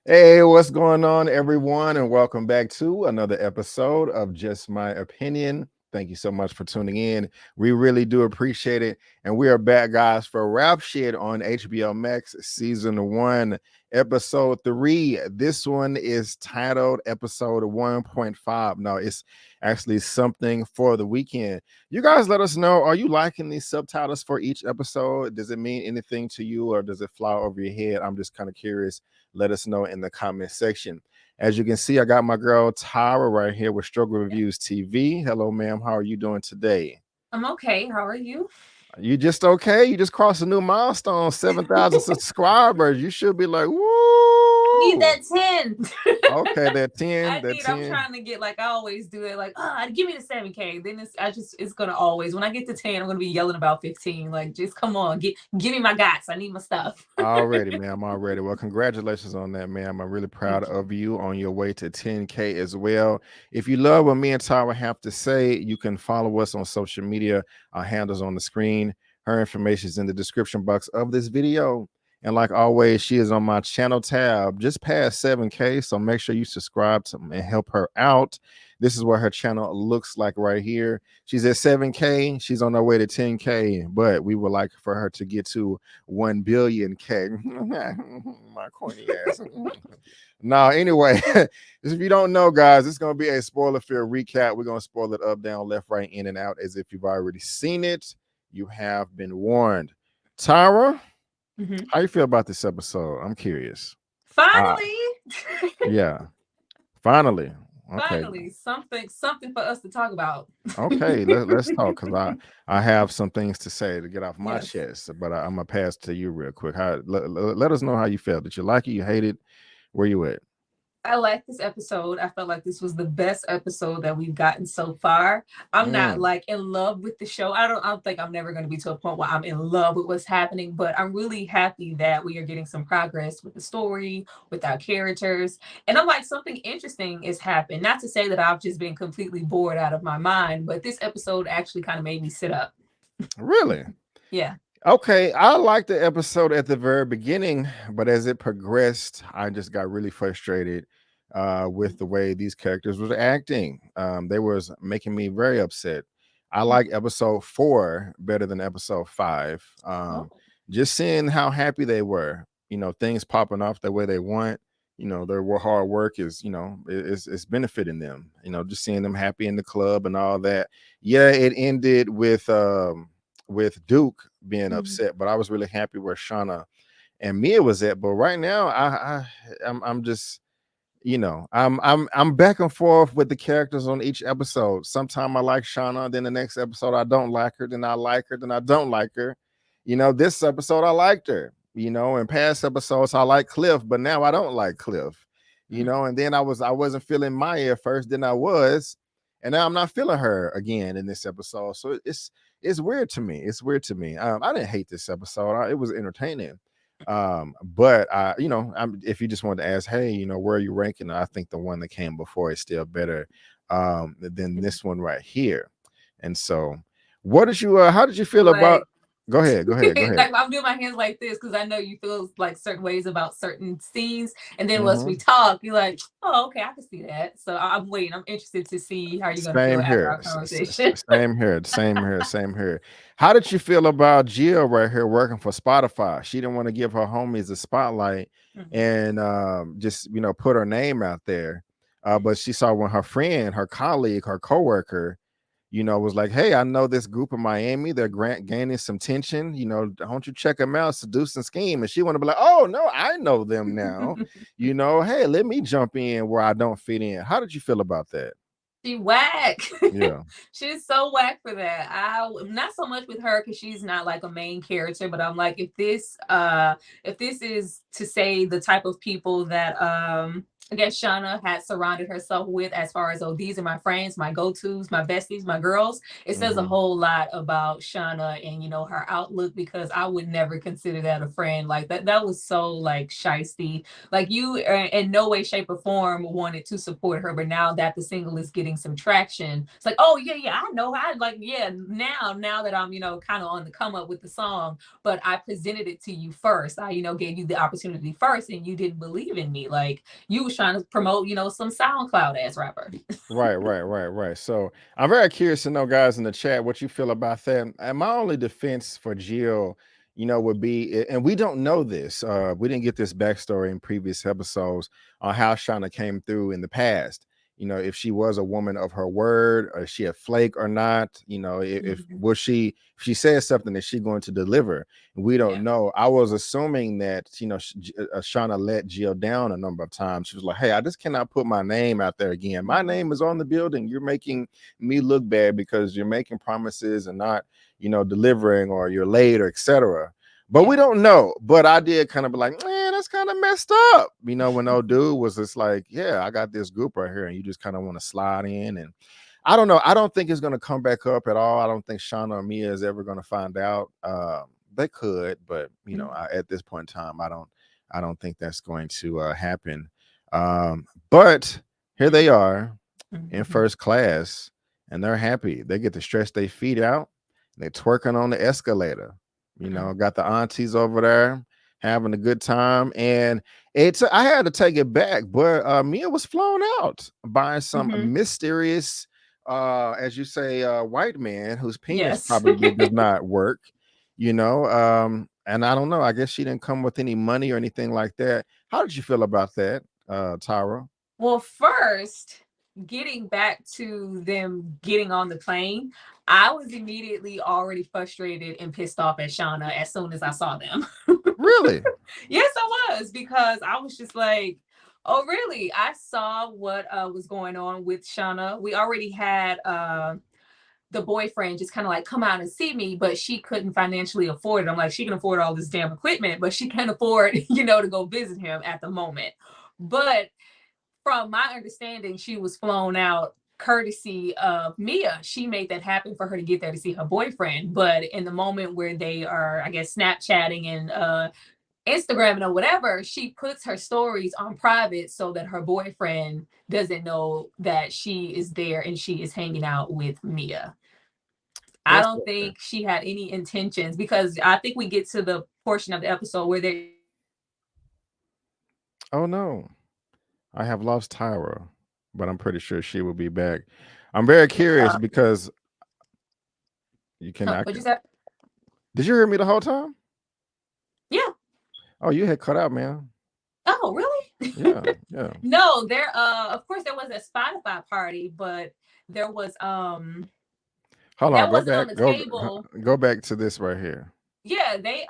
Hey, what's going on, everyone? And welcome back to another episode of Just My Opinion. Thank you so much for tuning in. We really do appreciate it. And we are back, guys, for Rap Shit on HBO Max Season 1, Episode 3. This one is titled Episode 1.5. No, it's actually something for the weekend. You guys let us know, are you liking these subtitles for each episode? Does it mean anything to you or does it fly over your head? I'm just kind of curious. Let us know in the comment section. As you can see, I got my girl Tyra right here with Reviewz TV. Hello, ma'am. How are you doing today? I'm okay. How are you? You just okay? You just crossed a new milestone, 7,000 subscribers. You should be like, Need woo. that 10. Okay, that 10, that I'm 10. trying to get like I always do it, like, give me the 7K. Then it's gonna always when I get to 10, I'm gonna be yelling about 15. Like, just come on, give me my guts. I need my stuff. Already, ma'am. Already. Well, congratulations on that, ma'am. I'm really proud Thank you. of you on your way to 10K as well. If you love what me and Tyra have to say, you can follow us on social media. Our handles on the screen. Her information is in the description box of this video. And like always, she is on my channel tab just past 7K. So make sure you subscribe to and help her out. This is what her channel looks like right here. She's at 7K. She's on her way to 10K, but we would like for her to get to 1 billion K. My corny ass. Now, anyway, if you don't know, guys, it's going to be a spoiler filled recap. We're going to spoil it up, down, left, right, in, and out as if you've already seen it. You have been warned. Tyra, Mhm. how you feel about this episode? I'm curious. Uh, Finally, yeah, finally. Okay. finally, something for us to talk about. Okay, let's talk because I have some things to say to get off my Yes. chest, but I'm gonna pass to you real quick. Let us know how you felt. Did you like it? You hate it? Where you at? I like this episode. I felt like this was the best episode that we've gotten so far. I'm not Mm, like in love with the show. I don't think I'm never going to be to a point where I'm in love with what's happening, but I'm really happy that we are getting some progress with the story, with our characters. And I'm like something interesting is happening. Not to say that I've just been completely bored out of my mind, but this episode actually kind of made me sit up. really? Yeah. Okay, I liked the episode at the very beginning, but as it progressed, I just got really frustrated with the way these characters was acting. They was making me very upset. I like episode 4 better than episode 5. Oh. Just seeing how happy they were, things popping off the way they want. Their hard work is, it's benefiting them. Just seeing them happy in the club and all that. Yeah, it ended with Duke being Mhm. upset, but I was really happy where Shauna and Mia was at. But right now, I'm just I'm back and forth with the characters on each episode. Sometimes I like Shauna, then the next episode I don't like her, then I like her, then I don't like her. This episode I liked her. In past episodes I like Cliff, but now I don't like Cliff. And then I wasn't feeling Maya at first, then I was, and now I'm not feeling her again in this episode. So it's weird to me. It's weird to me. I didn't hate this episode. It was entertaining. But if you just wanted to ask, hey, where are you ranking? I think the one that came before is still better than this one right here. And so, what did you? How did you feel about? Like Go ahead. Go ahead. Go ahead. like I'm doing my hands like this because I know you feel like certain ways about certain scenes, and then once we Hmm. talk, you're like, "Oh, okay, I can see that." So I'm waiting. I'm interested to see how you're gonna feel Same after here. our conversation. Same here. Same here. Same here. How did you feel about Jill right here working for Spotify? She didn't want to give her homies a spotlight Mhm. and just put her name out there. But she saw when her friend, her colleague, her coworker, was like, hey, I know this group in Miami. They're gaining some tension. Don't you check them out, seduce and scheme? And she want to be like, oh, no, I know them now. Hey, let me jump in where I don't fit in. How did you feel about that? She whack. Yeah. She's so whack for that. I not so much with her because she's not like a main character, but I'm like, if this is to say the type of people that I guess Shauna had surrounded herself with, as far as, oh, these are my friends, my go-tos, my besties, my girls. It says a Hmm. whole lot about Shauna and her outlook, because I would never consider that a friend. Like that was so like shisty. Like you in no way, shape, or form wanted to support her, but now that the single is getting some traction, it's like, oh yeah, yeah, I know. I like, yeah, now that I'm kind of on the come up with the song, but I presented it to you first. I gave you the opportunity first, and you didn't believe in me. Like you was trying to promote, some SoundCloud ass rapper. Right. So I'm very curious to know, guys, in the chat, what you feel about that. And my only defense for Jill, would be, and we don't know this. We didn't get this backstory in previous episodes on how Shauna came through in the past. If she was a woman of her word, or she a flake or not. If Mhm. was she, if she says something, is she going to deliver? We Yeah. don't know. I was assuming that Shauna let Jill down a number of times. She was like, "Hey, I just cannot put my name out there again. My Mhm. name is on the building. You're making me look bad because you're making promises and not, delivering, or you're late, or etc." But we Yeah. don't know. But I did kind of be like, man, that's kind of messed up. When old dude was just like, yeah, I got this group right here, and you just kind of want to slide in. And I don't know. I don't think it's going to come back up at all. I don't think Shauna or Mia is ever going to find out. They could, but at this point in time, I don't think that's going to happen. But here they are in Mhm. first class, and they're happy. They get to stretch their feet out. They're twerking on the escalator. Mhm. Got the aunties over there having a good time, and I had to take it back, but Mia was flown out by some Mhm. mysterious, as you say, white man whose penis Yes. probably does not work. And I don't know. I guess she didn't come with any money or anything like that. How did you feel about that, Tyra? Well, first, getting back to them getting on the plane, I was immediately already frustrated and pissed off at Shauna as soon as I saw them. Really? Yes, I was, because I was just like, oh, really? I saw what was going on with Shauna. We already had the boyfriend just kind of like come out and see me, but she couldn't financially afford it. I'm like, she can afford all this damn equipment, but she can't afford, to go visit him at the moment. But from my understanding, she was flown out courtesy of Mia. She made that happen for her to get there to see her boyfriend. But in the moment where they are, I guess, Snapchatting and Instagramming or whatever, she puts her stories on private so that her boyfriend doesn't know that she is there and she is hanging out with Mia. I don't Interesting. think she had any intentions, because I think we get to the portion of the episode where they're Oh no, I have lost Tyra, but I'm pretty sure she will be back. I'm very curious because you can. I what can. you said? Did you hear me the whole time? Yeah. Oh, you had cut out, man. Oh, really? Yeah, yeah. No, there of course there was a Spotify party, but there was Hold on, that go wasn't back. on the Go table. go back to this right here. Yeah, they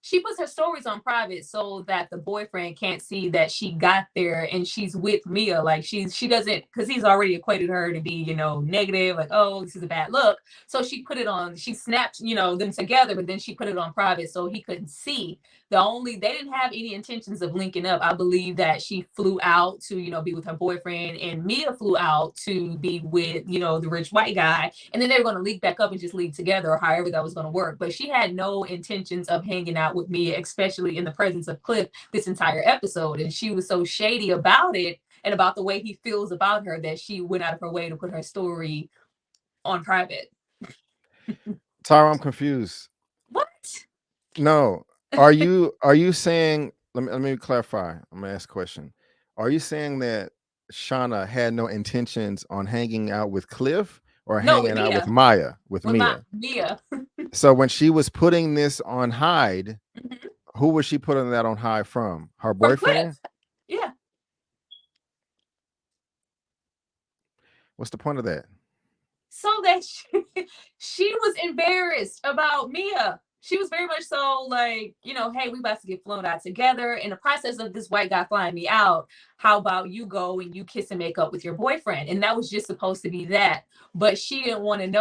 she puts her stories on private so that the boyfriend can't see that she got there and she's with Mia. Like she doesn't, because he's already equated her to be, negative, like, oh, this is a bad look. So she put it on, she snapped, them together, but then she put it on private so he couldn't see. They didn't have any intentions of linking up. I believe that she flew out to, be with her boyfriend, and Mia flew out to be with, the rich white guy. And then they were going to link back up and just leave together, or however that was going to work. But she had no intentions of hanging out with Mia, especially in the presence of Cliff this entire episode. And she was so shady about it and about the way he feels about her that she went out of her way to put her story on private. Tyra, I'm confused. What? No, are you saying? Let me clarify. I'm gonna ask a question. Are you saying that Shauna had no intentions on hanging out with Cliff or No, with hanging out with Mia. Maya, with With my Mia? Mia. So when she was putting this on hide, Mhm. who was she putting that on high from? Her From boyfriend? Cliff. Yeah. What's the point of that? So that she, she was embarrassed about Mia. she was very much so like, hey, we about to get flown out together. In the process of this white guy flying me out, how about you go and you kiss and make up with your boyfriend? And that was just supposed to be that. But she didn't want him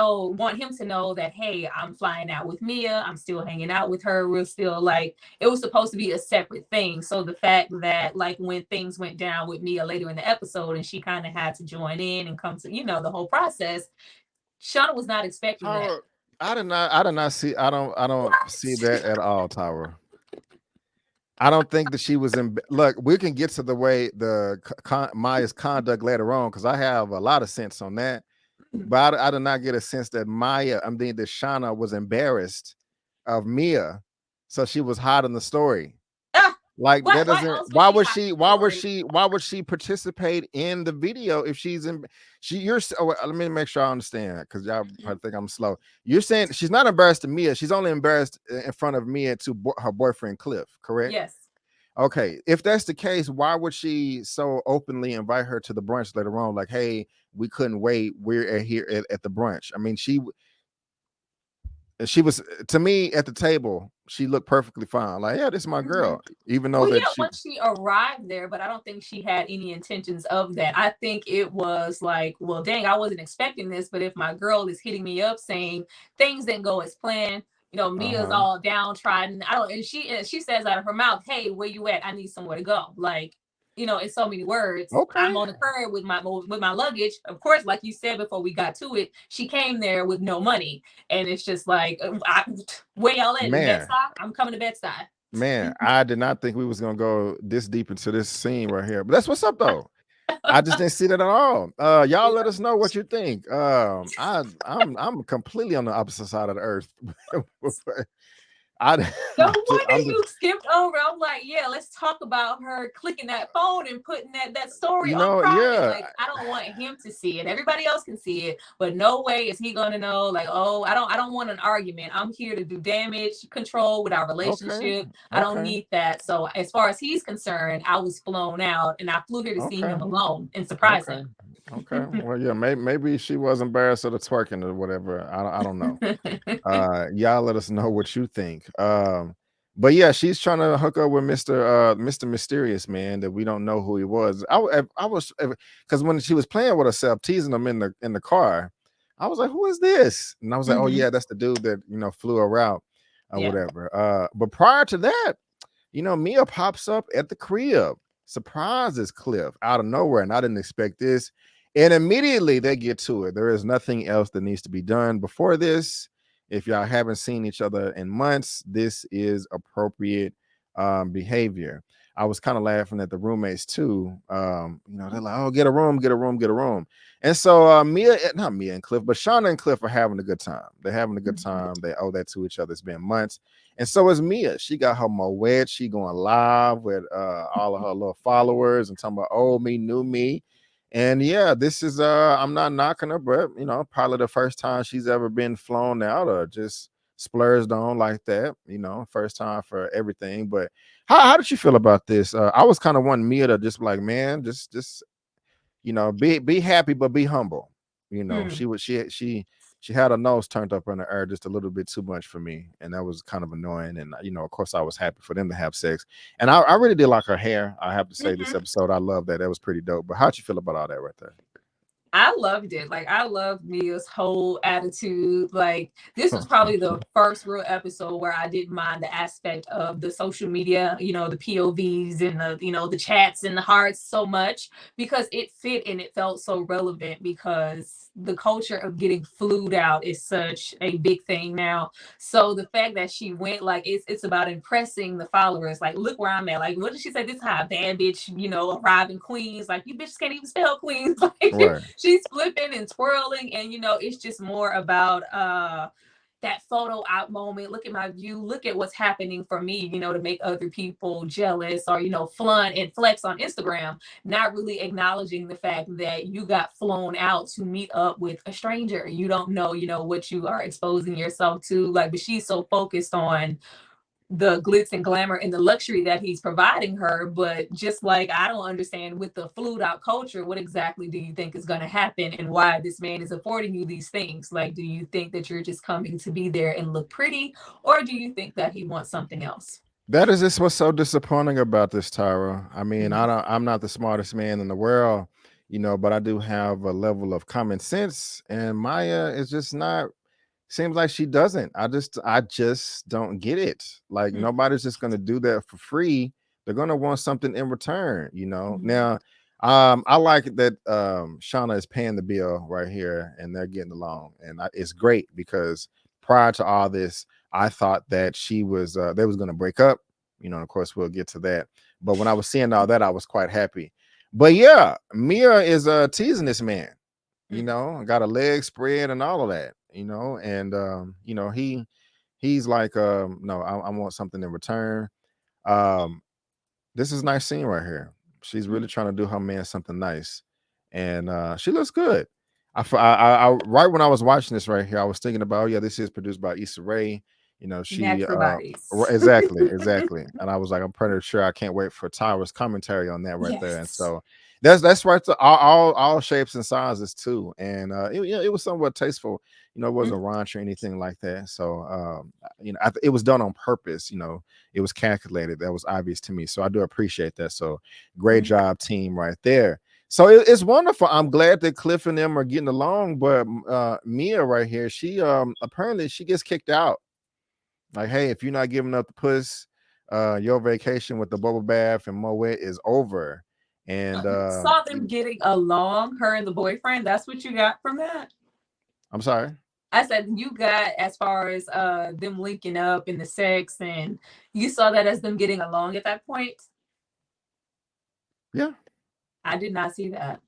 to know that, hey, I'm flying out with Mia. I'm still hanging out with her. We're still like, it was supposed to be a separate thing. So the fact that, like, when things went down with Mia later in the episode and she kind of had to join in and come to, the whole process, Shauna was not expecting that. Tyra, I did not see. I don't see What? that at all, Tyra. I don't think that she was in. Look, we can get to the way Maya's conduct later on because I have a lot of sense on that. But I did not get a sense that that Shauna was embarrassed of Mia, so she was hiding the story. Ah, Like that why doesn't. else would she hide the story? Why would she participate in the video if she's in? Let me make sure I understand because y'all probably think I'm slow. You're saying she's not embarrassed to Mia. She's only embarrassed in front of Mia to her boyfriend Cliff. Correct? Yes. Okay, if that's the case, why would she so openly invite her to the brunch later on? Like, hey, we couldn't wait. We're here at the brunch. I mean, she was to me at the table. She looked perfectly fine. Like, yeah, this is my Mhm. girl. Even though Well, that yeah, she, once she arrived there, but I don't think she had any intentions of that. I think it was like, well, dang, I wasn't expecting this, but if my girl is hitting me up saying things didn't go as planned, Mia's uh-huh. all downtrodden. I don't, and she says out of her mouth, "Hey, where you at? I need somewhere to go." Like, in so many words, I'm Okay, on the curb with my luggage. Of course, like you said before we got to it, she came there with no money, and it's just like, where y'all at? In man, Bed-Stuy? I'm coming to Bed-Stuy. man, I did not think we was gonna go this deep into this scene right here. But that's what's up though. I just didn't see that at all. Y'all let us know what you think. I'm completely on the opposite side of the earth. I No I'm wonder just you skipped over. I'm like, yeah, let's talk about her clicking that phone and putting that story on private. yeah, Like, I don't want him to see it. Everybody else can see it, but no way is he gonna know. Like, oh, I don't want an argument. I'm here to do damage control with our okay, relationship. I don't okay, need that. So as far as he's concerned, I was flown out and I flew here to see okay, him alone and surprise okay, him. okay. Well, yeah, maybe she was embarrassed of the twerking or whatever. I don't know. Y'all let us know what you think. But yeah, she's trying to hook up with Mr. Mysterious Man that we don't know who he was. I was because when she was playing with herself, teasing him in the car, I was like, who is this? And I was like, oh Hmm. yeah, that's the dude that flew her out or Yeah. whatever. But prior to that, Mia pops up at the crib, surprises Cliff out of nowhere, and I didn't expect this. And immediately they get to it. There is nothing else that needs to be done before this. If y'all haven't seen each other in months, this is appropriate behavior. I was kind of laughing at the roommates too. They're like, "Oh, get a room, get a room, get a room." And so not Mia and Cliff, but Shauna and Cliff are having a good time. They're having a good Mhm. time. They owe that to each other. It's been months. And so is Mia. She got her Moet. She going live with all of her little followers and talking about old me, new me. And yeah, this is I'm not knocking her, but probably the first time she's ever been flown out or just splurged on like that. First time for everything. But how did you feel about this? I was kind of wanting Mia to just like, man, just be happy but be humble. Hmm. She had her nose turned up in the air just a little bit too much for me, and that was kind of annoying. And of course, I was happy for them to have sex, and I really did like her hair. I have to say, this Hmm. episode, I love that. That was pretty dope. But how'd you feel about all that right there? I loved it. Like, I loved Mia's whole attitude. Like, this was probably the first real episode where I didn't mind the aspect of the social media, the POVs and the chats and the hearts so much, because it fit and it felt so relevant, because the culture of getting flued out is such a big thing now. So the fact that she went, like, it's about impressing the followers. Like, look where I'm at. Like, what did she say? This is how a bad bitch, arrive in Queens. Like, you bitches can't even spell Queens. Like, Right. she's flipping and twirling, and it's just more about that photo out moment. Look at my view, look at what's happening for me, to make other people jealous, or flaunt and flex on Instagram, not really acknowledging the fact that you got flown out to meet up with a stranger. You don't know, what you are exposing yourself to. Like, but she's so focused on the glitz and glamour and the luxury that he's providing her. But just like, I don't understand with the flued out culture, what exactly do you think is going to happen and why this man is affording you these things? Like, do you think that you're just coming to be there and look pretty, or do you think that he wants something else? That is just what's so disappointing about this, Tyra. I mean, Mm-hmm. I'm not the smartest man in the world, but I do have a level of common sense, and Maya is just not. Seems like she doesn't. I just don't get it. Like nobody's just gonna do that for free. They're gonna want something in return. Mm-hmm. Now, I like that Shauna is paying the bill right here, and they're getting along, and it's great because prior to all this, I thought that she was they was gonna break up. And of course, we'll get to that. But when I was seeing all that, I was quite happy. But yeah, Mia is teasing this man. Got a leg spread and all of that. And he's like, no, I want something in return. Um, this is a nice scene right here. She's really trying to do her man something nice, and she looks good. Right when I was watching this right here, I was thinking about, oh, yeah, this is produced by Issa Rae. She Natural bodies. exactly, and I was like, I'm pretty sure I can't wait for Tyra's commentary on that right there. And Yes. so that's right to all shapes and sizes too, and it was somewhat tasteful. It wasn't raunch or anything like that. So it was done on purpose. It was calculated. That was obvious to me. So I do appreciate that. So great Mm-hmm. job, team, right there. So it's wonderful. I'm glad that Cliff and them are getting along, but Mia right here, she apparently she gets kicked out. Like, hey, if you're not giving up the puss, your vacation with the bubble bath and Moet is over. And You saw them getting along, her and the boyfriend. That's what you got from that? I'm sorry. I said you got as far as them linking up in the sex, and you saw that as them getting along at that point. Yeah. I did not see that.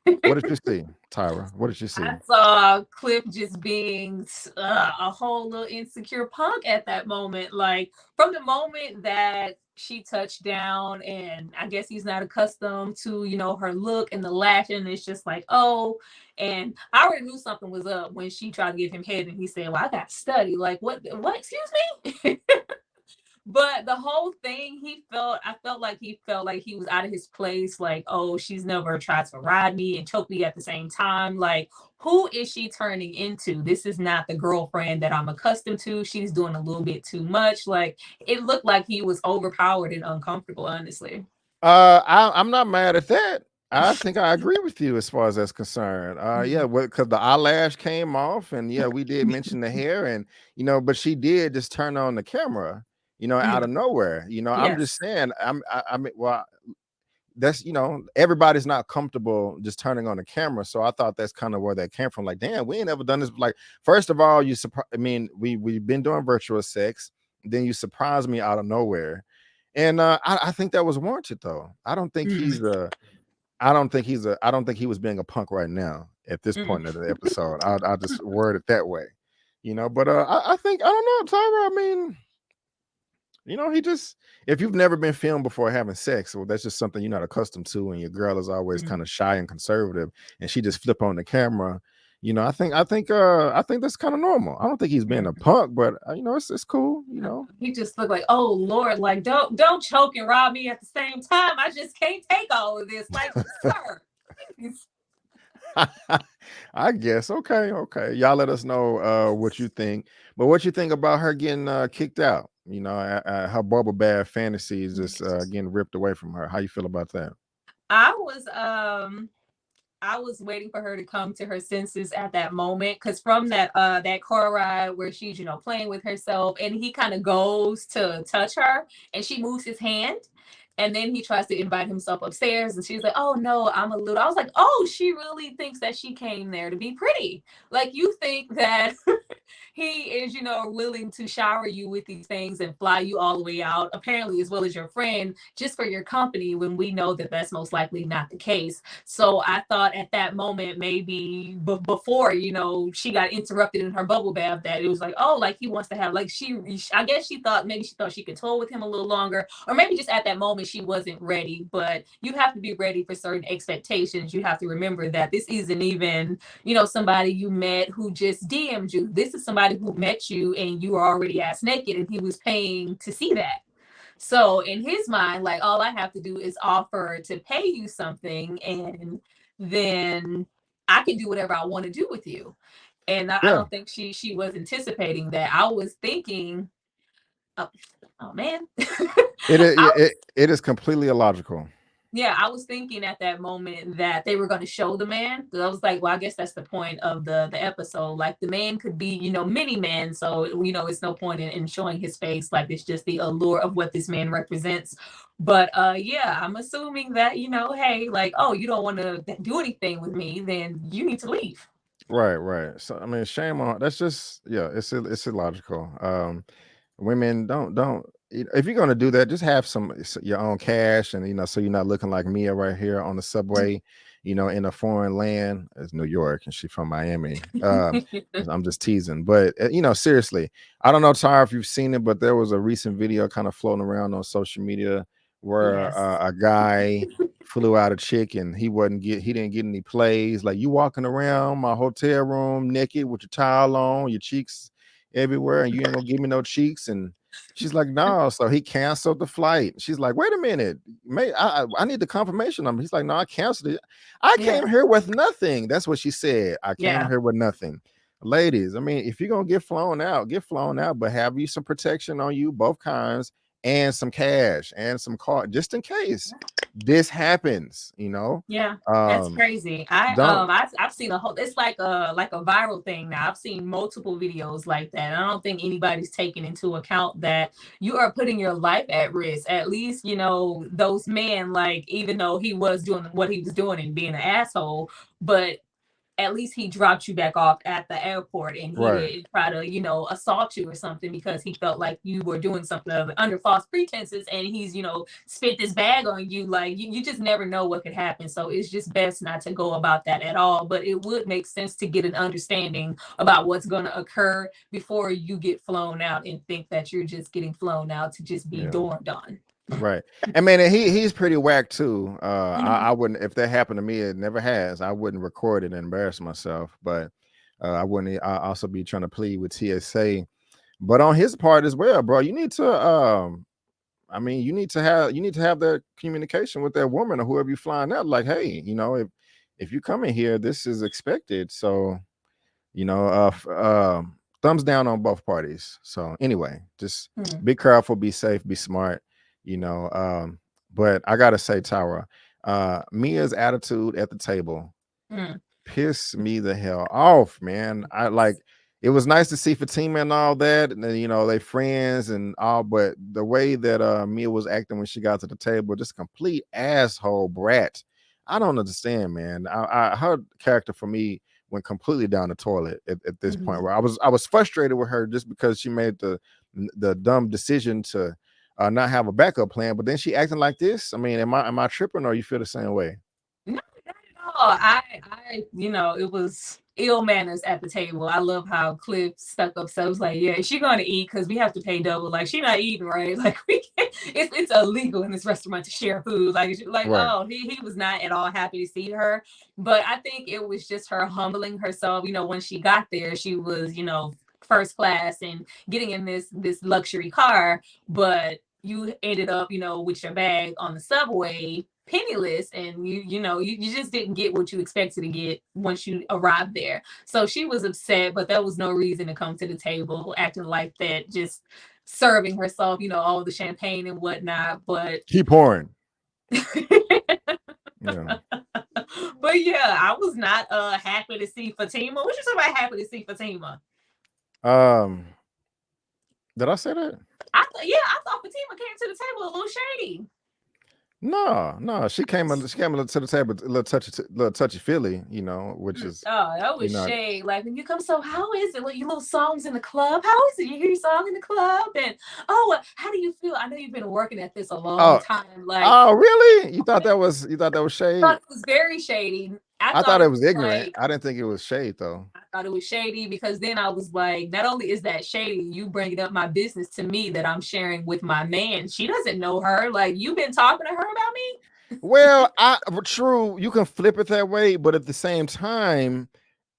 What did you see, Tyra? What did you see? I saw Cliff just being a whole little insecure punk at that moment. Like from the moment that she touched down, and I guess he's not accustomed to, her look and the lashing. It's just like, oh, and I already knew something was up when she tried to give him head, and he said, "Well, I got to study." Like, what? What? Excuse me. But the whole thing, I felt like he felt like he was out of his place. Like, oh, she's never tried to ride me and choke me at the same time. Like, who is she turning into? This is not the girlfriend that I'm accustomed to. She's doing a little bit too much. Like, it looked like he was overpowered and uncomfortable, honestly. I'm not mad at that. I think I agree with you as far as that's concerned. Yeah, Mhm. because the eyelash came off, and yeah, we did mention the hair, and but she did just turn on the camera, out of Mhm. nowhere. I'm just Yes. saying, I mean, well, that's everybody's not comfortable just turning on the camera, so I thought that's kind of where that came from. Like, damn, we ain't ever done this. Like, first of all, I mean, we've been doing virtual sex, then you surprised me out of nowhere, and I think that was warranted though. Mm, I don't think he was being a punk right now at this mm. point of the episode. I'll just word it that way, But I think I don't know, Tyra. I mean, he just if you've never been filmed before having sex, well, that's just something you're not accustomed to, and your girl is always Mm. kind of shy and conservative, and she just flip on the camera. I think that's kind of normal. I don't think he's being a Mm. punk, but it's cool. He just looked like, oh Lord, like don't choke and rob me at the same time. I just can't take all of this. Like, sir, please. I guess. Okay, okay. Y'all let us know what you think. But what you think about her getting kicked out? Her bubble bath fantasy is just getting ripped away from her. How you feel about that? I was I was waiting for her to come to her senses at that moment, because from that car ride where she's playing with herself, and he kind of goes to touch her and she moves his hand, and then he tries to invite himself upstairs, and she's like, oh no, I'm a little, I was like, oh, she really thinks that she came there to be pretty. Like, you think that he is, willing to shower you with these things and fly you all the way out, apparently, as well as your friend, just for your company, when we know that that's most likely not the case. So I thought at that moment, maybe before, she got interrupted in her bubble bath, that it was like, oh, like he wants to have, like, I guess she thought she could toy with him a little longer, or maybe just at that moment she wasn't ready. But you have to be ready for certain expectations. You have to remember that this isn't even, somebody you met who just DM'd you. This is somebody who met you and you were already ass naked, and he was paying to see that. So in his mind, like, all I have to do is offer to pay you something, and then I can do whatever I want to do with you. And I Yeah. don't think she was anticipating that. I was thinking, oh, oh man, It is I it is completely illogical. yeah, I was thinking at that moment that they were going to show the man. Because I was like, well, I guess that's the point of the episode. Like, the man could be, mini man. So, it's no point in showing his face. Like, it's just the allure of what this man represents. But yeah, I'm assuming that, hey, like, oh, you don't want to do anything with me, then you need to leave. Right. So I mean, shame on. That's just yeah. It's illogical. Women if you're gonna do that, just have your own cash, and so you're not looking like Mia right here on the subway, in a foreign land. It's New York, and she's from Miami. I'm just teasing, but seriously, I don't know, Tara, if you've seen it, but there was a recent video kind of floating around on social media where Yes. a guy flew out a chick, and he didn't get any plays. Like, you walking around my hotel room naked with your towel on, your cheeks everywhere, and you ain't gonna give me no cheeks. And she's like, no. So he canceled the flight. She's like, wait a minute, mate, I need the confirmation number. He's like, no, I canceled it. I Yeah. came here with nothing. That's what she said. I came Yeah. here with nothing. Ladies, I mean, if you're gonna get flown out, but have you some protection on you, both kinds, and some cash and some card, just in case this happens. Yeah, that's Um, crazy. don't I've seen a whole, it's like a viral thing now. I've seen multiple videos like that. I don't think anybody's taking into account that you are putting your life at risk. At least, those men, like, even though he was doing what he was doing and being an asshole, but at least he dropped you back off at the airport, and he right. didn't try to, assault you or something because he felt like you were doing something under false pretenses, and he's, spit this bag on you. Like, you just never know what could happen. So it's just best not to go about that at all. But it would make sense to get an understanding about what's going to occur before you get flown out and think that you're just getting flown out to just be Yeah. dormed on. Right. I mean, and he's pretty whack too. Mhm. I wouldn't, if that happened to me, it never has. I wouldn't record it and embarrass myself, but I wouldn't. I also be trying to plead with TSA. But on his part as well, bro, you need to. I mean, you need to have that communication with that woman or whoever you flying out. Like, hey, if you come in here, this is expected. So thumbs down on both parties. So anyway, just Mhm. be careful, be safe, be smart. you know but I gotta say, Tyra, Mia's attitude at the table Mhm. pissed me the hell off, man. I like, it was nice to see Fatima and all that, and then, they friends and all, but the way that Mia was acting when she got to the table, just complete asshole brat. I don't understand, man. Her character for me went completely down the toilet at this point, Mhm. where I was frustrated with her just because she made the dumb decision to not have a backup plan, but then she acting like this. I mean, am I tripping, or you feel the same way? No, not at all. It was ill manners at the table. I love how Cliff stuck up. So I was like, yeah, is she going to eat? Because we have to pay double. Like, she not eating, right? Like, we can't, it's illegal in this restaurant to share food. Like, Right. oh, he was not at all happy to see her. But I think it was just her humbling herself. When she got there, she was, first class and getting in this luxury car, but you ended up, with your bag on the subway, penniless, and you just didn't get what you expected to get once you arrived there. So she was upset, but that was no reason to come to the table acting like that, just serving herself, all the champagne and whatnot. But Keep pouring. Yeah. but yeah, I was not happy to see Fatima. What you say about happy to see Fatima? um did I say that? I thought Fatima came to the table a little shady. No, she came to the table a little touchy feely, which is, Oh, that you was know, shade. Like, when you come, so how is it? Like, your little songs in the club. How is it? You hear your song in the club, and how do you feel? I know you've been working at this a long oh, time. Like, oh, really? You thought that was I shade? thought it was very shady. I I thought thought it it was was ignorant. like I didn't think it was shade though. I thought it was shady because then I was like, not only is that shady, you bringing up my business to me that I'm sharing with my man. She doesn't know her. Like, you've been talking to her about me. Well, true, you can flip it that way, but at the same time,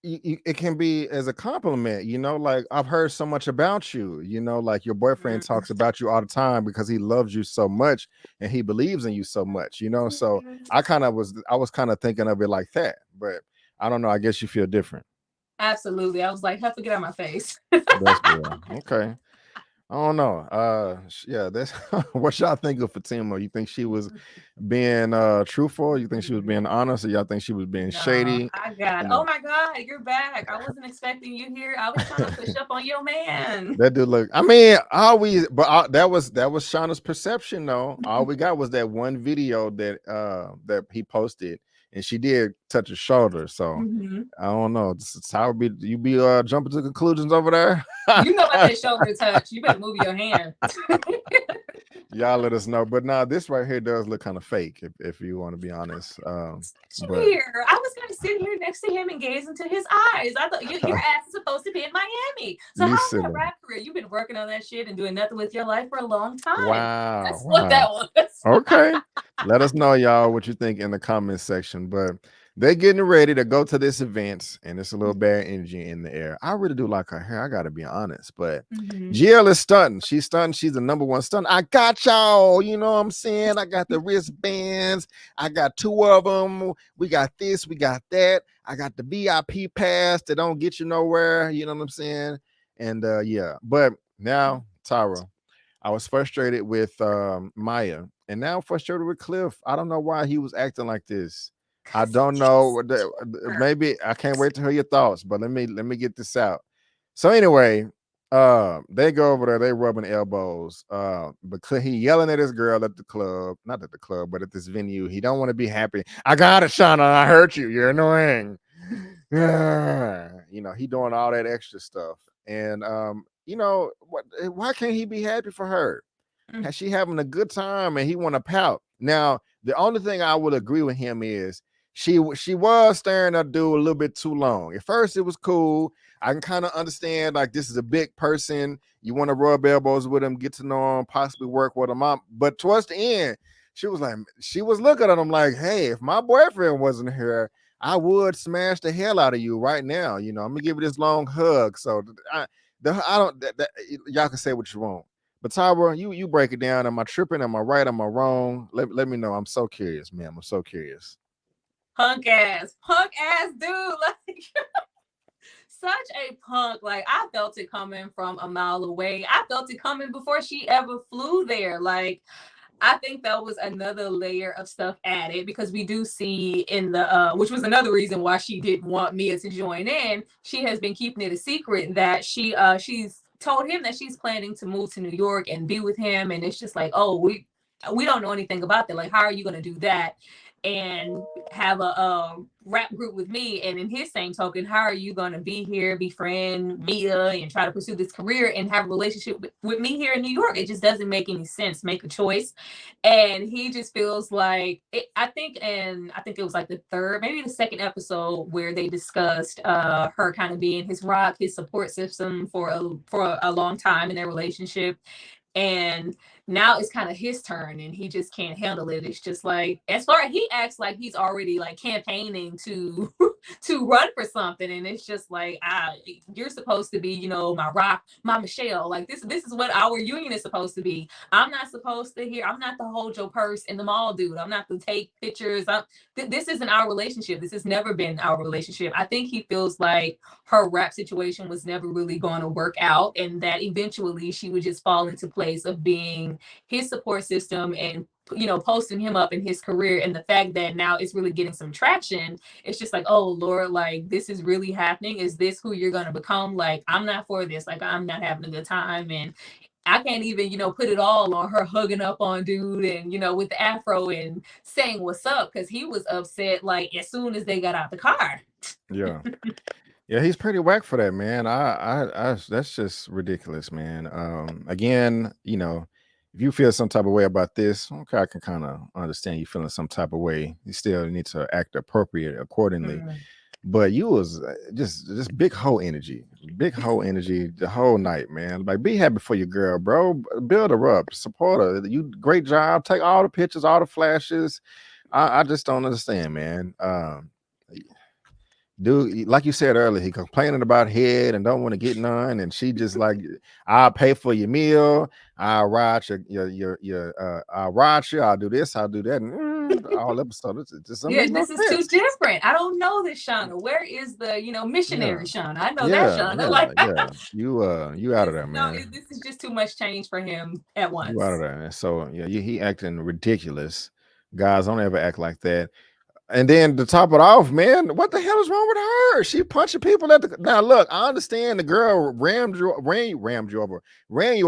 it can be as a compliment, like I've heard so much about you, like your boyfriend Mm. talks about you all the time because he loves you so much and he believes in you so much, so I was kind of thinking of it like that, but I don't know, I guess you feel different. Absolutely. I was like, have to get out of my face. That's real. Okay. I don't know. Yeah, that's what y'all think of Fatima. You think she was being truthful? You think she was being honest, or y'all think she was being No, shady? I got. You Oh know, my God, you're back. I wasn't expecting you here. I was trying to push up on your man. that dude look. I mean, that was Shauna's perception though. All we got was that one video that he posted, and she did touch his shoulder. So Mhm. I don't know. It's how you be jumping to conclusions over there. You know about that shoulder touch. You better move your hand. Y'all let us know. But now this right here does look kind of fake, if you want to be honest. But Here, I was gonna sit here next to him and gaze into his eyes. I thought your ass is supposed to be in Miami. So you how's that silly. rap career? You've been working on that shit and doing nothing with your life for a long time. Wow, That's what wow. that was. Okay. Let us know, y'all, what you think in the comment section. But they're getting ready to go to this event, and it's a little bad energy in the air. I really do like her hair. I gotta be honest. But Mhm. GL is stunting. She's stunting. She's the number one stunt. I got y'all. You know what I'm saying? I got the wristbands. I got two of them. We got this. We got that. I got the VIP pass that don't get you nowhere. You know what I'm saying? And yeah. But now, Tyra. I was frustrated with Maya, and now I'm frustrated with Cliff. I don't know why he was acting like this. I Cause don't know. he's her. Maybe I can't wait to hear your thoughts, but let me get this out. So anyway, they go over there, they rubbing elbows. But he yelling at his girl at the club, not at the club, but at this venue. He don't want to be happy. I got it, Shauna. I hurt you. You're annoying. Yeah, he doing all that extra stuff, and why can't he be happy for her? Mm. Has she having a good time and he want to pout? Now, the only thing I would agree with him is she was staring at dude a little bit too long. At first, it was cool. I can kind of understand like this is a big person. You want to rub elbows with him, get to know him, possibly work with him. But towards the end, she was looking at him like, hey, if my boyfriend wasn't here, I would smash the hell out of you right now. I'm gonna give you this long hug. So I don't. Y'all can say what you want. But Tyra, you break it down. Am I tripping? Am I right? Am I wrong? Let me know. I'm so curious, man. I'm so curious. Punk ass dude. Like such a punk. Like I felt it coming from a mile away. I felt it coming before she ever flew there. Like I think that was another layer of stuff added because we do see in the which was another reason why she didn't want Mia to join in. She has been keeping it a secret that she's told him that she's planning to move to New York and be with him, and it's just like, oh, we don't know anything about that. Like, how are you going to do that and have a rap group with me? And in his same token, how are you going to be here, befriend Mia, and try to pursue this career and have a relationship with me here in New York? It just doesn't make any sense. Make a choice. And he just feels like I think it was like the third, maybe the second episode where they discussed her kind of being his rock, his support system for a long time in their relationship, and now it's kind of his turn and he just can't handle it. It's just like, as far as he acts like he's already like campaigning to to run for something, and it's just like, you're supposed to be, my rock, my Michelle. Like this is what our union is supposed to be. I'm not supposed to hear, I'm not to hold your purse in the mall, dude. I'm not to take pictures. This isn't our relationship. This has never been our relationship. I think he feels like her rap situation was never really going to work out, and that eventually she would just fall into place of being his support system and posting him up in his career. And the fact that now it's really getting some traction, it's just like, oh Lord, like this is really happening. Is this who you're going to become? Like, I'm not for this. Like, I'm not having a good time. And I can't even, put it all on her hugging up on dude and, with the afro and saying what's up, because he was upset like as soon as they got out the car. Yeah. Yeah, he's pretty whack for that, man. That's just ridiculous, man. Again, if you feel some type of way about this, okay, I can kind of understand you feeling some type of way. You still need to act appropriate accordingly. Mm. But you was just big hoe energy the whole night, man. Like, be happy for your girl, bro. Build her up, support her. You great job. Take all the pictures, all the flashes. I just don't understand, man. dude, like you said earlier, he complaining about head and don't want to get none, and she just like, I'll pay for your meal, I'll ride I'll ride you, I'll do this, I'll do that, and all episode, it just don't Yeah, make no this is too sense. different. I don't know this Shauna. Where is the, Yeah, missionary Shauna? I know that yeah, Shauna. yeah, Like, yeah. You out of there, no, man. this is just too much change for him at You out of once. there. And so yeah, he acting ridiculous. Guys, don't ever act like that. And then to top it off, man, what the hell is wrong with her? She punching people at the now. Look, I understand the girl ran you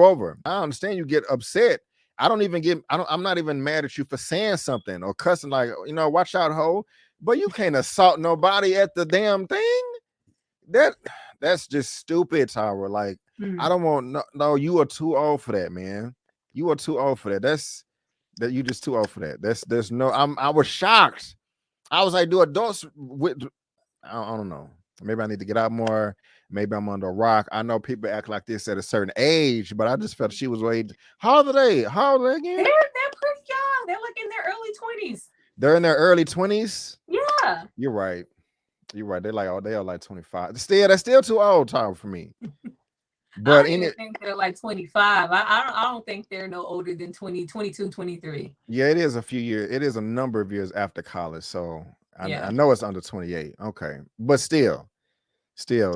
over. I understand you get upset. I'm not even mad at you for saying something or cussing, like, watch out, ho. But you can't assault nobody at the damn thing. That that's just stupid, Tyra. Like, I Hmm. don't want no, you are too old for that, man. You are too old for that. That you just too old for that. There's no I was shocked. I was like, do adults with I don't know. Maybe I need to get out more. Maybe I'm under a rock. I know people act like this at a certain age, but I just felt she was way. How old are they? How old are they again? They're pretty young. They're like in their early 20s. They're in their early 20s. Yeah. You're right. You're right. They're like, oh, they are like 25. Still, that's still too old, Tyler, for me. I But don't in even it, think they're like 25. I don't think they're no older than 20, 22, 23. yeah, it is a few years. It is a number of years after college. So I Yeah. know it's under 28. Okay. But still,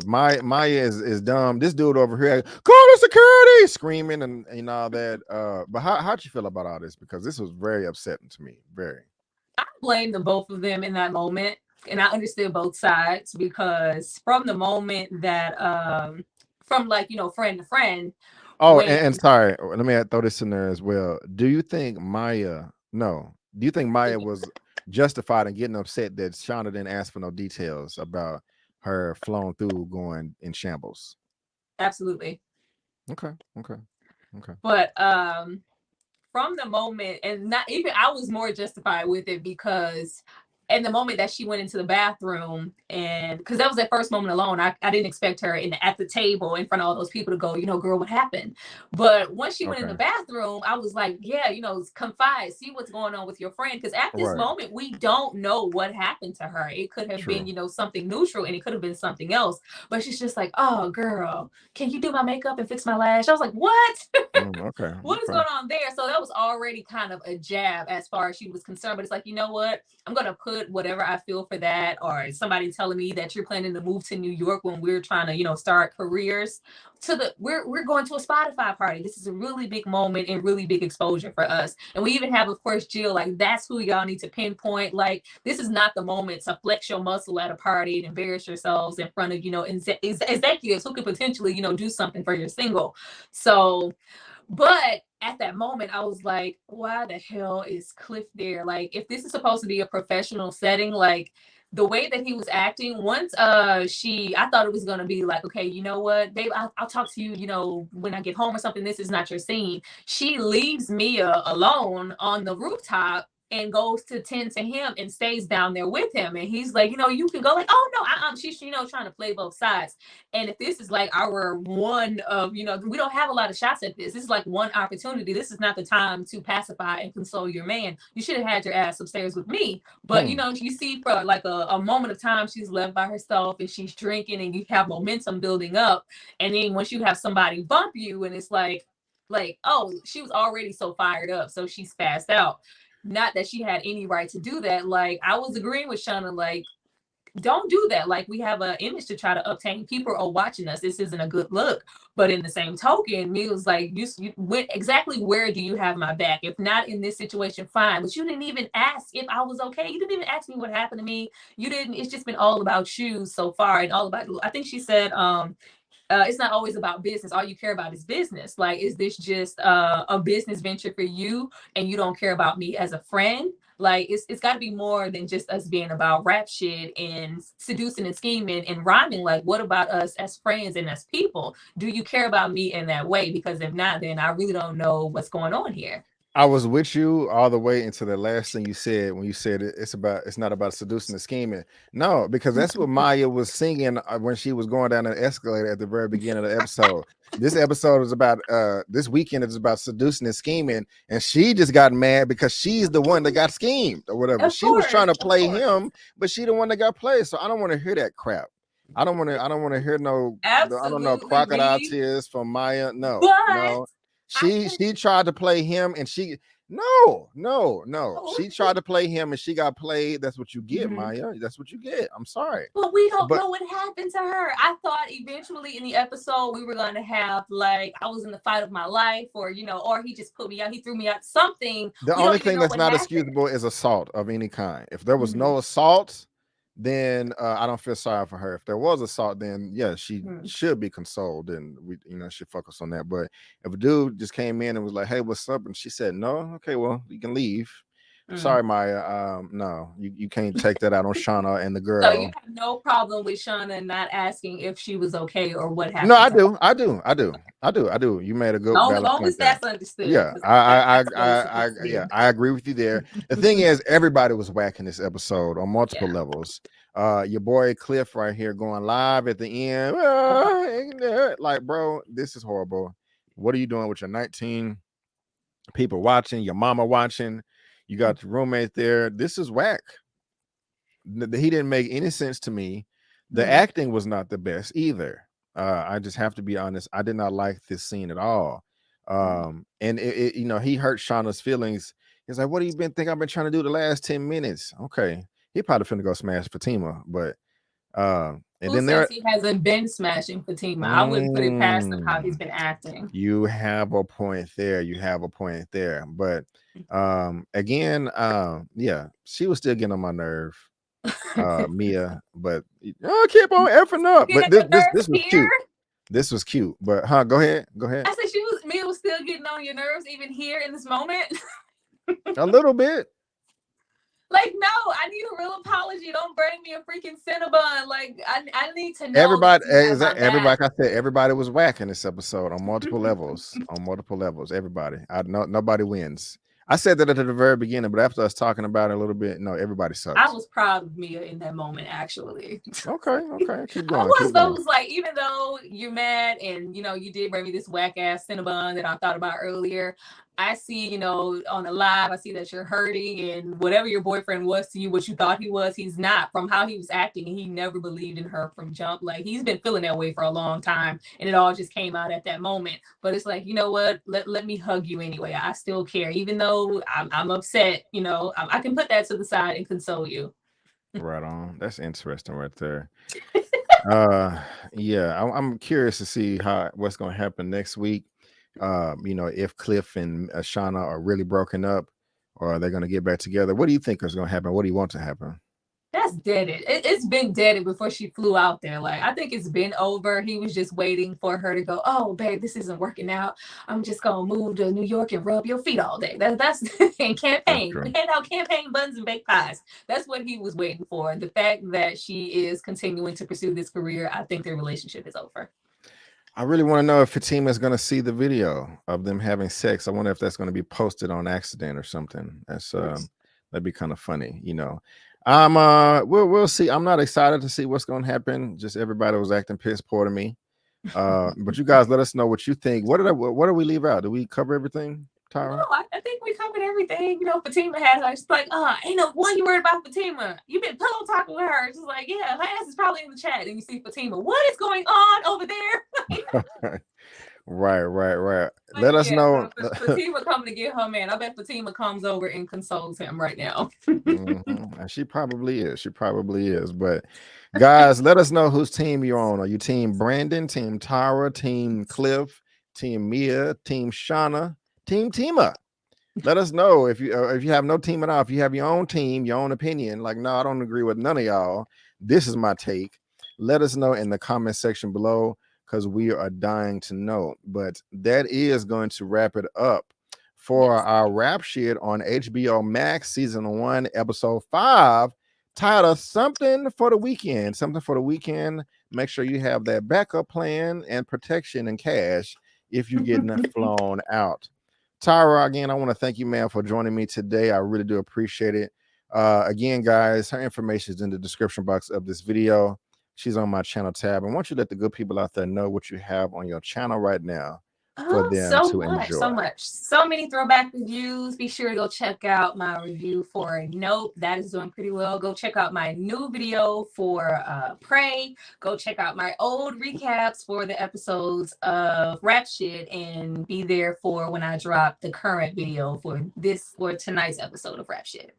Maya is dumb. This dude over here, call the security, screaming and all that. But how'd you feel about all this? Because this was very upsetting to me. Very. I blame the both of them in that moment. And I understood both sides because from the moment that from like, friend to friend, Oh, when and sorry, let me throw this in there as well. Do you think do you think Maya was justified in getting upset that Shauna didn't ask for no details about her flown through going in shambles? absolutely. Okay, okay, okay. But from the moment, and not even I was more justified with it because in the moment that she went into the bathroom, and because that was that first moment alone, I didn't expect her at the table in front of all those people to go, girl, what happened? But once she went in the Okay. bathroom, I was like, yeah, confide, see what's going on with your friend, because at this Right. moment we don't know what happened to her. It could have been True. something neutral, and it could have been something else, but she's just like, oh girl, can you do my makeup and fix my lash? I was like, what? Okay. What is Okay. going on there? So that was already kind of a jab as far as she was concerned. But it's like, you know what? I'm gonna put whatever I feel for that, or somebody telling me that you're planning to move to New York when we're trying to, start careers. We're going to a Spotify party. This is a really big moment and really big exposure for us. And we even have, of course, Jill. Like, that's who y'all need to pinpoint. Like, this is not the moment to flex your muscle at a party and embarrass yourselves in front of executives who could potentially do something for your single. So, but at that moment, I was like, why the hell is Cliff there? Like, if this is supposed to be a professional setting, like the way that he was acting, once I thought it was gonna be like, okay, you know what, babe, I'll talk to you, when I get home or something. This is not your scene. She leaves Mia alone on the rooftop and goes to tend to him and stays down there with him. And he's like, you can go, like, oh no, she's trying to play both sides. And if this is like our one of, we don't have a lot of shots at this. This is like one opportunity. This is not the time to pacify and console your man. You should have had your ass upstairs with me. But, Hmm. you see for like a moment of time, she's left by herself and she's drinking and you have momentum building up. And then once you have somebody bump you and it's like, oh, she was already so fired up. So she's passed out. Not that she had any right to do that. Like, I was agreeing with Shauna, like, don't do that. Like, we have an image to try to obtain. People are watching us. This isn't a good look. But in the same token, me was like, you went exactly, where do you have my back? If not in this situation, fine. But you didn't even ask if I was okay. You didn't even ask me what happened to me. You didn't. It's just been all about you so far, and all about. I think she said, it's not always about business. All you care about is business. Like, is this just a business venture for you and you don't care about me as a friend? Like, it's got to be more than just us being about rap shit and seducing and scheming and rhyming. Like, what about us as friends and as people? Do you care about me in that way? Because if not, then I really don't know what's going on here. I was with you all the way into the last thing you said when you said it's not about seducing and scheming. No, because that's what Maya was singing when she was going down the escalator at the very beginning of the episode. This episode is about this weekend is about seducing and scheming, and she just got mad because she's the one that got schemed or whatever. Of She was course, trying to of play course. him, but she the one that got played. So I don't want to hear that crap. I don't want to hear I don't know Absolutely, crocodile me. tears from Maya. No, But no. I She can tried to play him and she no. oh, She tried to play him and she got played. That's what you get, mhm. Maya. That's what you get. I'm sorry. But we don't But know what happened to her. I thought eventually in the episode we were going to have like I was in the fight of my life, or or he just put me out, he threw me out, something. the We don't only even thing know that's what not happened. excusable is assault of any kind. If there was Mhm, no assault, then I don't feel sorry for her. If there was assault, then yeah, she mhm, should be consoled and we should focus on that. But if a dude just came in and was like, "Hey, what's up?" and she said no, okay, well, you can leave. mhm. Sorry, Maya. No, you can't take that out on Shauna and the So you girl. have no problem with Shauna not asking if she was okay or what No, happened to her. I do. You made a good Long, valid long point as there. that's understood, Yeah, because that's what it's supposed to yeah, be. I agree with you there. The thing is, everybody was whacking this episode on multiple Yeah. levels. Your boy Cliff right here going live at the end, like, bro, this is horrible. What are you doing with your 19 people watching? Your mama watching? You got your roommate there. This is whack. He didn't make any sense to me. The Mhm, acting was not the best either. I just have to be honest. I did not like this scene at all. mhm. And he hurt Shauna's feelings. He's like, "What have you been think I've been trying to do the last 10 minutes?" Okay, he probably finna go smash Fatima, but and Who then says he hasn't been smashing Fatima? I wouldn't put it past him how he's mm, been acting. you have a point there. You have a point there. But again, yeah, she was still getting on my nerve, Mia, but I keep on effing up. Getting But on your nerves this was here. cute. This was cute. But go ahead. Go ahead. I said Mia was still getting on your nerves even here in this moment. A little bit. Like, no, I need a real apology. Don't bring me a freaking Cinnabon. Like, I need to know that Everybody you have is my that back. everybody like I said, everybody was whacking this episode on multiple levels. On multiple levels. Everybody. Nobody wins. I said that at the very beginning, but after us talking about it a little bit, no, everybody I sucked. was proud of Mia in that moment, actually. Okay. Keep I going. was Keep going. those like, even though you're mad and you did bring me this whack ass Cinnabon that I thought about earlier, I see, on the live, I see that you're hurting, and whatever your boyfriend was to you, what you thought he was, he's not. From how he was acting, he never believed in her from jump. Like, he's been feeling that way for a long time, and it all just came out at that moment. But it's like, you know what? Let me hug you anyway. I still care, even though I'm upset. I can put that to the side and console you. Right on. That's interesting right there. Uh, yeah, I'm curious to see what's going to happen next week. If Cliff and Shauna are really broken up, or are they going to get back together? What do you think is going to happen? What do you want to happen? That's deaded. It's been deaded before she flew out there. Like, I think it's been over. He was just waiting for her to go, "Oh, babe, this isn't working out. I'm just gonna move to New York and rub your feet all day." That's and That's campaign. true. Hand out campaign buns and baked pies. That's what he was waiting for. The fact that she is continuing to pursue this career, I think their relationship is over. I really want to know if Fatima is going to see the video of them having sex. I wonder if that's going to be posted on accident or something. That'd be kind of funny. We'll see. I'm not excited to see what's going to happen. Just everybody was acting piss poor to me. But you guys let us know what you think. What did we leave out? Did we cover everything, No, Tyra? I think we covered everything. Fatima had her. She's like, ain't no one you worried about Fatima. You've been pillow talking with her. She's like, yeah, her ass is probably in the chat. And you see Fatima, what is going on over there? Right. But Let us yeah, know. so Fatima coming to get her man. I bet Fatima comes over and consoles him right now. And she probably is. She probably is. But guys, let us know whose team you're on. Are you team Brandon, team Tara, team Cliff, team Mia, team Shauna, team Tima? Let us know if you have no team at all. If you have your own team, your own opinion, like, no, I don't agree with none of y'all. This is my take. Let us know in the comment section below, because we are dying to know. But that is going to wrap it up for Yes. our rap shit on HBO Max season 1, episode 5, titled Something for the Weekend. Something for the weekend. Make sure you have that backup plan and protection and cash if you're getting flown out. Tyra, again, I want to thank you, man, for joining me today. I really do appreciate it. Again, guys, her information is in the description box of this video. She's on my channel tab. I want you to let the good people out there know what you have on your channel right now for Oh, them so to much, enjoy. so much. So many throwback reviews. Be sure to go check out my review for Nope. That is doing pretty well. Go check out my new video for Pray. Go check out my old recaps for the episodes of Rap Shit and be there for when I drop the current video for tonight's episode of Rap Shit.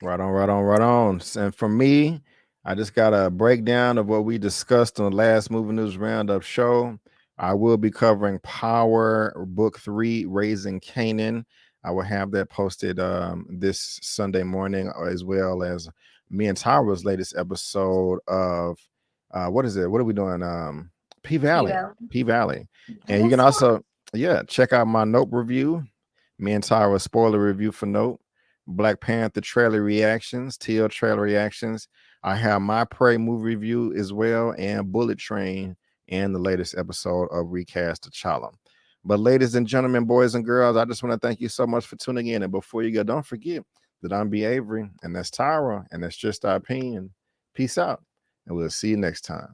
Right on, right on, right on. And for me, I just got a breakdown of what we discussed on the last Movie News Roundup show. I will be covering Power Book 3, Raising Canaan. I will have that posted this Sunday morning, as well as me and Tyra's latest episode of what is it? What are we doing? P Valley. Yeah. P Valley. And you can That's fun. also, check out my Nope review. Me and Tyra's spoiler review for Nope. Black Panther trailer reactions, TL trailer reactions. I have my Prey movie review as well, and Bullet Train, and the latest episode of Recast T'Challa. But ladies and gentlemen, boys and girls, I just want to thank you so much for tuning in. And before you go, don't forget that I'm B. Avery, and that's Tyra, and that's just our opinion. Peace out, and we'll see you next time.